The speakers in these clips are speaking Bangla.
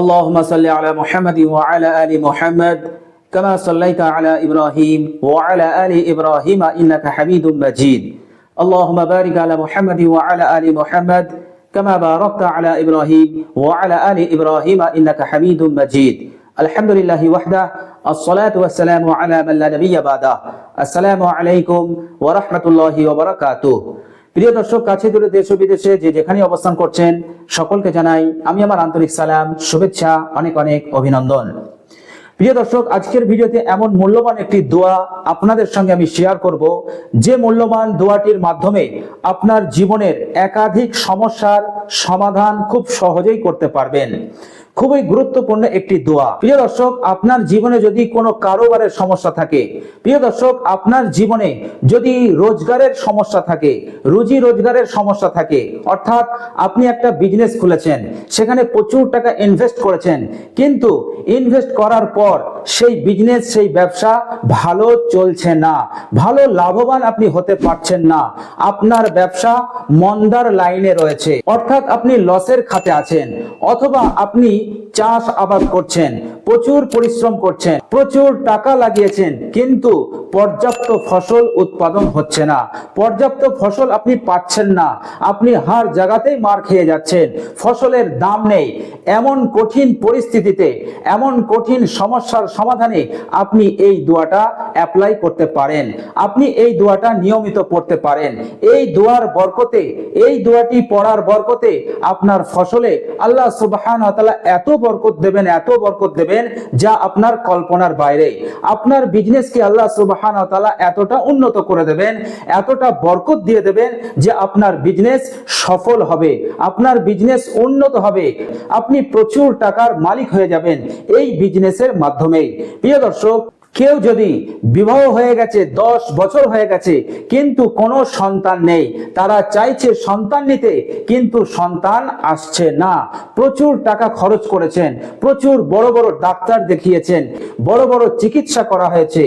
اللهم صل على محمد وعلى آل محمد كما صليت على إبراهيم وعلى آل إبراهيم إنك حميد مجيد اللهم بارك على محمد وعلى آل محمد كما باركت على إبراهيم وعلى آل إبراهيم إنك حميد مجيد الحمد لله وحده الصلاة والسلام على من لا نبي بعده السلام عليكم ورحمة الله وبركاته। প্রিয় দর্শক, কাছে দূরে দেশ ও বিদেশে যে যেখানে অবস্থান করছেন সকলকে জানাই আমি আমার আন্তরিক সালাম, শুভেচ্ছা, অনেক অনেক অভিনন্দন। প্রিয় দর্শক, আজকের ভিডিওতে এমন মূল্যবান একটি দোয়া আপনাদের সঙ্গে আমি শেয়ার করব, যে মূল্যবান দোয়াটির মাধ্যমে আপনার জীবনের একাধিক সমস্যার সমাধান খুব সহজেই করতে পারবেন। খুবই গুরুত্বপূর্ণ একটি দোয়া। প্রিয় দর্শক, আপনার জীবনে যদি কোনো কারোবারের সমস্যা থাকে, প্রিয় দর্শক, আপনার জীবনে যদি রোজগারের সমস্যা থাকে, রুজি রোজগারের সমস্যা থাকে, অর্থাৎ আপনি একটা বিজনেস খুলেছেন, সেখানে প্রচুর টাকা ইনভেস্ট করেছেন, কিন্তু ইনভেস্ট করার পর সেই বিজনেস, সেই ব্যবসা ভালো চলছে না, ভালো লাভবান আপনি হতে পারছেন না, আপনার ব্যবসা মন্দার লাইনে রয়েছে, অর্থাৎ আপনি লসের খাতে আছেন, অথবা আপনি চাষ আবাদ করছেন, প্রচুর পরিশ্রম করছেন, প্রচুর টাকা লাগিয়েছেন, কিন্তু পর্যাপ্ত ফসল উৎপাদন হচ্ছে না, পর্যাপ্ত ফসল আপনি পাচ্ছেন না, আপনি হার জায়গাতেই মার খেয়ে যাচ্ছেন, ফসলের দাম নেই। এমন কঠিন পরিস্থিতিতে, এমন কঠিন সমস্যার সমাধানে আপনি এই দোয়াটা অ্যাপ্লাই করতে পারেন, আপনি এই দোয়াটা নিয়মিত পড়তে পারেন। এই দোয়ার বরকতে, এই দোয়াটি পড়ার বরকতে আপনার ফসলে আল্লাহ সুবহানাহু ওয়া তাআলা এত বরকত দেবেন, এত বরকত দেবেন যা আপনার কল্পনার বাইরে। আপনার বিজনেসকে আল্লাহ সুবহানাহু ওয়া তাআলা এতটা উন্নত করে দেবেন, এতটা বরকত দিয়ে দেবেন যে আপনার বিজনেস সফল হবে, আপনার বিজনেস উন্নত হবে, আপনি প্রচুর টাকার মালিক হয়ে যাবেন এই বিজনেসের মাধ্যমে। প্রিয় দর্শক, কেউ যদি বিবাহ হয়ে গেছে, 10 বছর হয়ে গেছে, কিন্তু কোনো সন্তান নেই, তারা চাইছে সন্তান নিতে, কিন্তু সন্তান আসছে না, প্রচুর টাকা খরচ করেছেন, প্রচুর বড় বড় ডাক্তার দেখিয়েছেন, বড় বড় চিকিৎসা করা হয়েছে,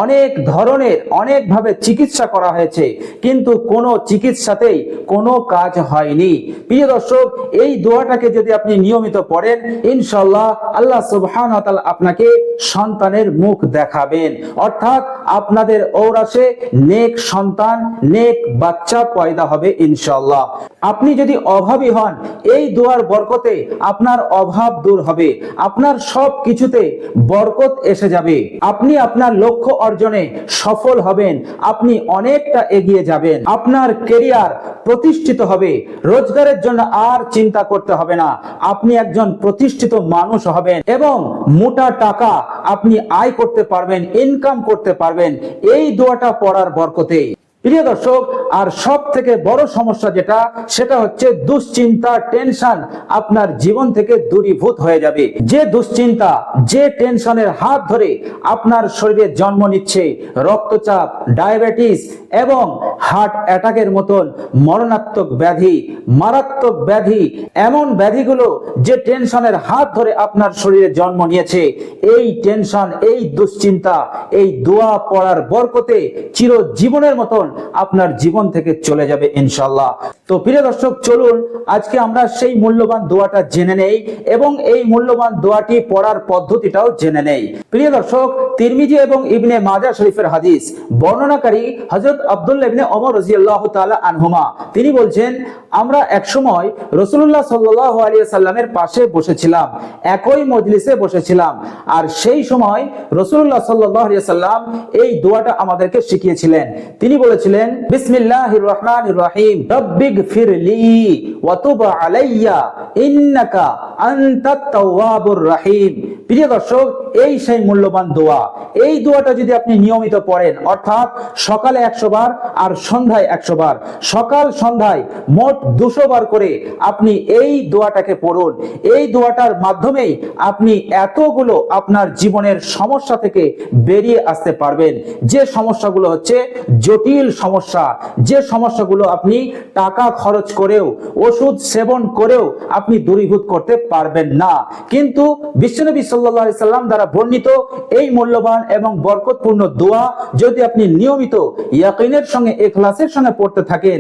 অনেক ধরনের অনেকভাবে চিকিৎসা করা হয়েছে, কিন্তু কোনো চিকিৎসাতেই কোনো কাজ হয়নি। প্রিয় দর্শক, এই দোয়াটাকে যদি আপনি নিয়মিত পড়েন, ইনশাআল্লাহ আল্লাহ সুবহানাহু ওয়া তাআলা আপনাকে সন্তানের মুখ দেখাবেন, অর্থাৎ আপনাদের ঔরাসে নেক সন্তান, নেক বাচ্চা পয়দা হবে ইনশাআল্লাহ। আপনি যদি অভাবী হন, এই দোয়ার বরকতে আপনার অভাব দূর হবে, আপনার সব কিছুতে বরকত এসে যাবে, আপনি আপনার লক্ষ্য অর্জনে সফল হবেন, আপনি অনেকটা এগিয়ে যাবেন, আপনার ক্যারিয়ার প্রতিষ্ঠিত হবে, রোজগারের জন্য আর চিন্তা করতে হবে না, আপনি একজন প্রতিষ্ঠিত মানুষ হবেন এবং মোটা টাকা আপনি আয় করতে পারবেন, ইনকাম করতে পারবেন এই দোয়াটা পড়ার বরকতে। প্রিয় দর্শক, আর সব থেকে বড় সমস্যা যেটা, সেটা হচ্ছে দুশ্চিন্তা, টেনশন আপনার জীবন থেকে দূরীভূত হয়ে যাবে। যে দুশ্চিন্তা, যে টেনশনের হাত ধরে আপনার শরীরে জন্ম নিচ্ছে রক্তচাপ, ডায়াবেটিস এবং হার্ট অ্যাটাকের মতন মরণাত্মক ব্যাধি, মারাত্মক ব্যাধি, এমন ব্যাধিগুলো যে টেনশনের হাত ধরে আপনার শরীরে জন্ম নিয়েছে, এই টেনশন, এই দুশ্চিন্তা এই দোয়া পড়ার বরকতে চিরজীবনের মতন আপনার জীবন থেকে চলে যাবে ইনশাআল্লাহ। তো প্রিয় দর্শক, চলুন আজকে আমরা সেই মূল্যবান দোয়াটা জেনে নেই এবং এই মূল্যবান দোয়াটি পড়ার পদ্ধতিটাও জেনে নেই। প্রিয় দর্শক, তিরমিজি এবং ইবনে মাজাহ শরীফের হাদিস, বর্ণনাকারী হযরত আব্দুল্লাহ ইবনে ওমর রাদিয়াল্লাহু তাআলা আনহুমা, তিনি বলছেন, আমরা একসময় রাসূলুল্লাহ সাল্লাল্লাহু আলাইহি ওয়াসাল্লামের পাশে বসেছিলাম, একই মজলিসে বসেছিলাম, আর সেই সময় রাসূলুল্লাহ সাল্লাল্লাহু আলাইহি ওয়াসাল্লাম এই দোয়াটা আমাদেরকে শিখিয়েছিলেন। তিনি বলেছিলেন, বিসমিল্লাহির রহমানির রহিম, রব্বিগফিরলি ওয়া তুব আলাইয়া ইন্নাকা আনতাত তাওয়াবুর রহিম। প্রিয় দর্শক, এই সেই মূল্যবান দোয়া। এই দোয়াটা যদি আপনি নিয়মিত পড়েন, অর্থাৎ সকালে 100 বার আর সন্ধ্যায় 100 বার, সকাল সন্ধ্যায় মোট 200 বার করে আপনি এই দোয়াটাকে পড়ুন। এই দোয়াটার মাধ্যমেই আপনি এতগুলো আপনার জীবনের সমস্যা থেকে বেরিয়ে আসতে পারবেন, যে সমস্যাগুলো হচ্ছে জটিল সমস্যা, যে সমস্যাগুলো আপনি টাকা খরচ করেও, ওষুধ সেবন করেও আপনি দূরীভূত করতে পারবেন না, কিন্তু বিশ্বনবী সাল্লাল্লাহু আলাইহি সাল্লাম দ্বারা বর্ণিত এই মূল্যবান এবং বরকতপূর্ণ দোয়া যদি আপনি নিয়মিত ইয়াকিনের সঙ্গে, ইখলাসের সঙ্গে পড়তে থাকেন,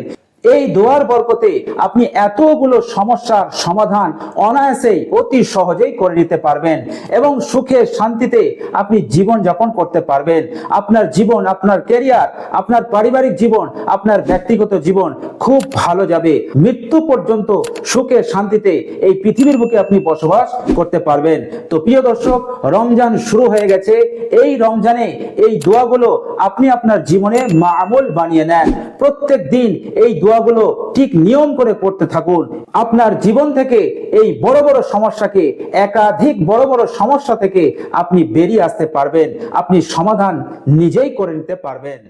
এই দোয়ার বরকতে আপনি এতগুলো সমস্যার সমাধান অনায়াসেই অতি সহজেই করে নিতে পারবেন এবং সুখে শান্তিতে আপনি জীবন যাপন করতে পারবেন। আপনার জীবন, আপনার ক্যারিয়ার, আপনার পারিবারিক জীবন, আপনার ব্যক্তিগত জীবন খুব ভালো যাবে। মৃত্যু পর্যন্ত সুখে শান্তিতে এই পৃথিবীর বুকে আপনি বসবাস করতে পারবেন। তো প্রিয় দর্শক, রমজান শুরু হয়ে গেছে। এই রমজানে এই দোয়াগুলো আপনি আপনার জীবনে মামুল বানিয়ে নেন। প্রত্যেক দিন এই দোয়াগুলো ঠিক নিয়ম করে পড়তে থাকুন। আপনার জীবন থেকে এই বড় বড় সমস্যাকে, একাধিক বড় বড় সমস্যা থেকে আপনি বেরিয়ে আসতে পারবেন। আপনি সমাধান নিজেই করে নিতে পারবেন।